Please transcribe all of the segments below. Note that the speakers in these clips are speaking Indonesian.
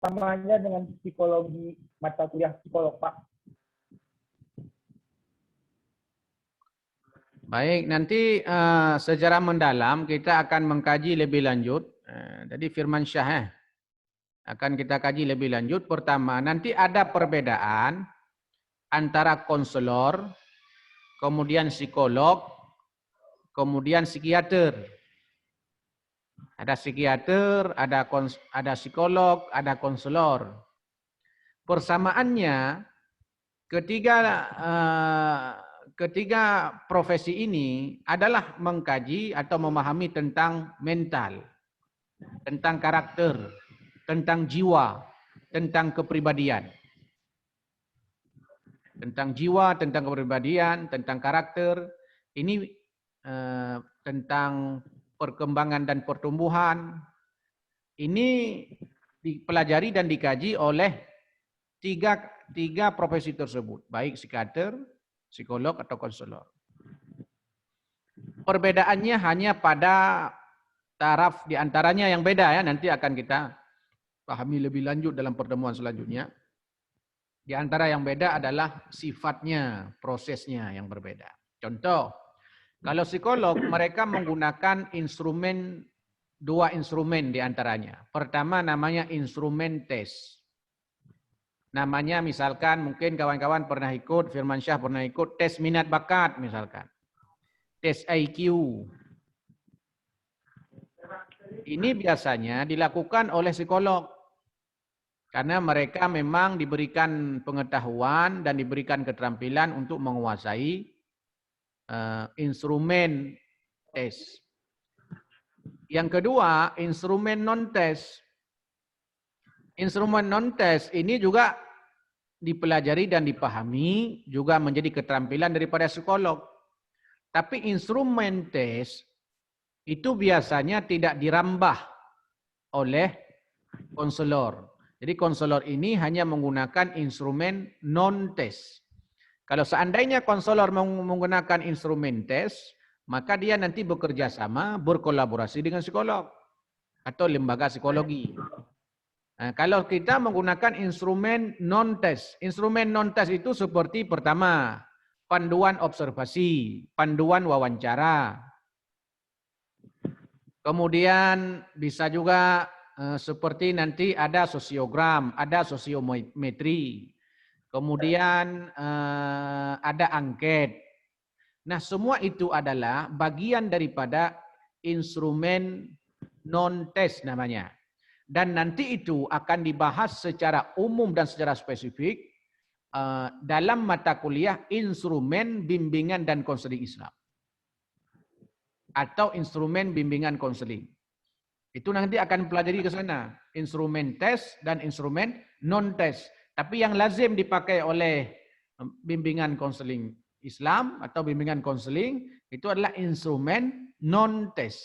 samanya dengan psikologi mata kuliah psikolog, Pak? Baik, nanti secara mendalam kita akan mengkaji lebih lanjut. Tadi Firman Syah akan kita kaji lebih lanjut. Pertama, nanti ada perbedaan antara konselor, kemudian psikolog, kemudian psikiater. Ada psikiater, ada psikolog, ada konselor. Persamaannya ketiga profesi ini adalah mengkaji atau memahami tentang mental, tentang karakter, tentang jiwa, tentang kepribadian. Tentang jiwa, tentang kepribadian, tentang karakter. Ini tentang perkembangan dan pertumbuhan. Ini dipelajari dan dikaji oleh tiga profesi tersebut, baik psikiater, psikolog atau konselor. Perbedaannya hanya pada taraf diantaranya yang beda ya, nanti akan kita pahami lebih lanjut dalam pertemuan selanjutnya. Di antara yang beda adalah sifatnya, prosesnya yang berbeda. Contoh, kalau psikolog mereka menggunakan dua instrumen di antaranya. Pertama namanya instrumen tes. Namanya misalkan mungkin kawan-kawan pernah ikut, Firman Syah pernah ikut tes minat bakat misalkan. Tes IQ. Ini biasanya dilakukan oleh psikolog. Karena mereka memang diberikan pengetahuan dan diberikan keterampilan untuk menguasai instrumen tes. Yang kedua, instrumen non-tes. Instrumen non-tes ini juga dipelajari dan dipahami, juga menjadi keterampilan daripada psikolog. Tapi instrumen tes itu biasanya tidak dirambah oleh konselor. Jadi konselor ini hanya menggunakan instrumen non-tes. Kalau seandainya konselor menggunakan instrumen tes, maka dia nanti bekerja sama, berkolaborasi dengan psikolog atau lembaga psikologi. Nah, kalau kita menggunakan instrumen non-tes itu seperti pertama, panduan observasi, panduan wawancara. Kemudian bisa juga seperti nanti ada sosiogram, ada sosiometri. Kemudian ada angket. Nah, semua itu adalah bagian daripada instrumen non-tes namanya. Dan nanti itu akan dibahas secara umum dan secara spesifik dalam mata kuliah instrumen bimbingan dan konseling Islam. Atau instrumen bimbingan konseling. Itu nanti akan pelajari ke sana. Instrumen tes dan instrumen non-tes. Tapi yang lazim dipakai oleh bimbingan konseling Islam atau bimbingan konseling itu adalah instrumen non-tes.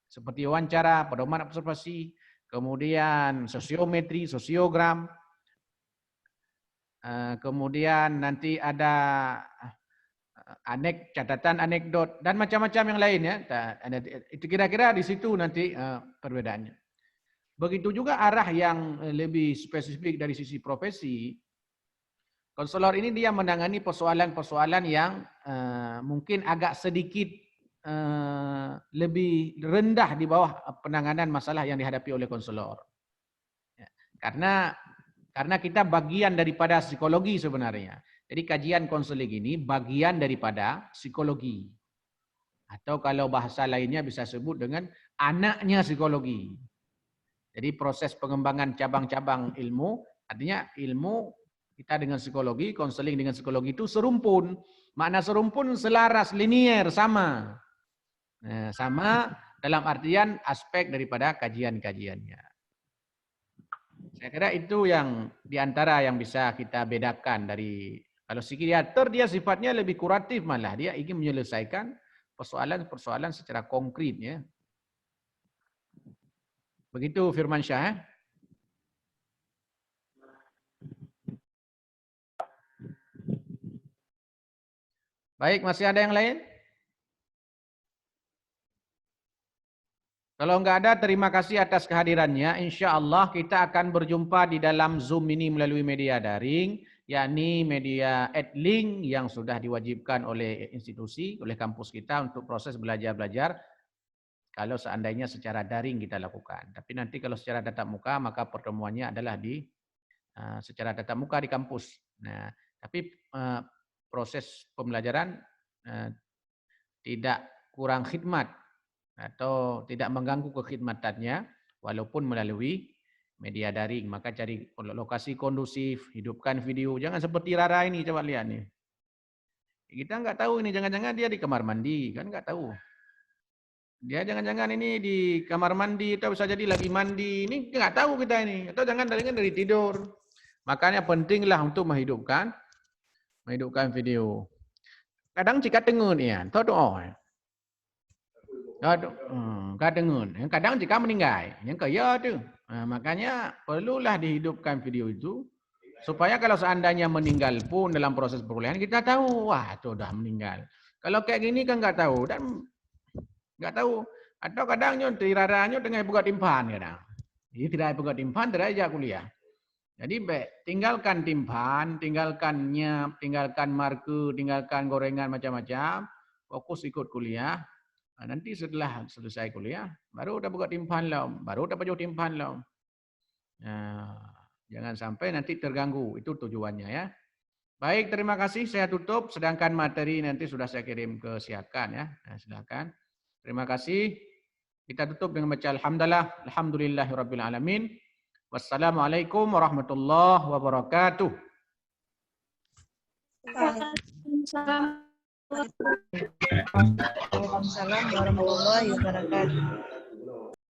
Seperti wawancara, pedoman observasi, kemudian sosiometri, sosiogram, kemudian nanti ada catatan anekdot dan macam-macam yang lain ya. Itu kira-kira di situ nanti perbedaannya. Begitu juga arah yang lebih spesifik dari sisi profesi. Konselor ini dia menangani persoalan-persoalan yang mungkin agak sedikit lebih rendah di bawah penanganan masalah yang dihadapi oleh konselor. Ya, karena kita bagian daripada psikologi sebenarnya. Jadi kajian konseling ini bagian daripada psikologi. Atau kalau bahasa lainnya bisa sebut dengan anaknya psikologi. Jadi proses pengembangan cabang-cabang ilmu, artinya ilmu kita dengan psikologi, konseling dengan psikologi itu serumpun. Makna serumpun selaras, linier, sama. Nah, sama dalam artian aspek daripada kajian-kajiannya. Saya kira itu yang diantara yang bisa kita bedakan dari, kalau psikiater dia sifatnya lebih kuratif malah, dia ingin menyelesaikan persoalan-persoalan secara konkret ya. Begitu Firman Syah. Baik, masih ada yang lain? Kalau nggak ada, terima kasih atas kehadirannya. Insya Allah kita akan berjumpa di dalam Zoom ini melalui media daring, yakni media Edlink yang sudah diwajibkan oleh institusi, oleh kampus kita untuk proses belajar-belajar. Kalau seandainya secara daring kita lakukan. Tapi nanti kalau secara tatap muka, maka pertemuannya adalah secara tatap muka di kampus. Nah, tapi proses pembelajaran tidak kurang khidmat atau tidak mengganggu kekhidmatannya walaupun melalui media daring. Maka cari lokasi kondusif, hidupkan video. Jangan seperti Rara ini, coba lihat nih. Kita nggak tahu ini, jangan-jangan dia di kamar mandi, kan nggak tahu. Dia jangan-jangan ini di kamar mandi atau bisa jadi lagi mandi. Ini nggak tahu kita ini. Atau jangan-jangan dari tidur. Makanya pentinglah untuk menghidupkan video. Kadang jika tengun ya, tahu doa. Kadang jika meninggal, yang kaya tu. Makanya perlulah dihidupkan video itu supaya kalau seandainya meninggal pun dalam proses perulihan kita tahu, wah itu dah meninggal. Kalau kayak gini kan nggak tahu dan nggak tahu. Atau kadangnya tiraranya tengah buka timpan kadang. Jadi tidak buka timpan, tidak aja kuliah. Jadi tinggalkan timpan, tinggalkan nyap, tinggalkan marker, tinggalkan gorengan macam-macam, fokus ikut kuliah. Nanti setelah selesai kuliah, baru udah buka timpan lah, baru udah pajak timpan lah. Jangan sampai nanti terganggu, itu tujuannya ya. Baik, terima kasih. Saya tutup, sedangkan materi nanti sudah saya kirim ke Siakan ya. Silakan. Terima kasih. Kita tutup dengan baca Alhamdulillahirabbil alamin. Wassalamualaikum warahmatullahi wabarakatuh. Waalaikumsalam warahmatullahi wabarakatuh.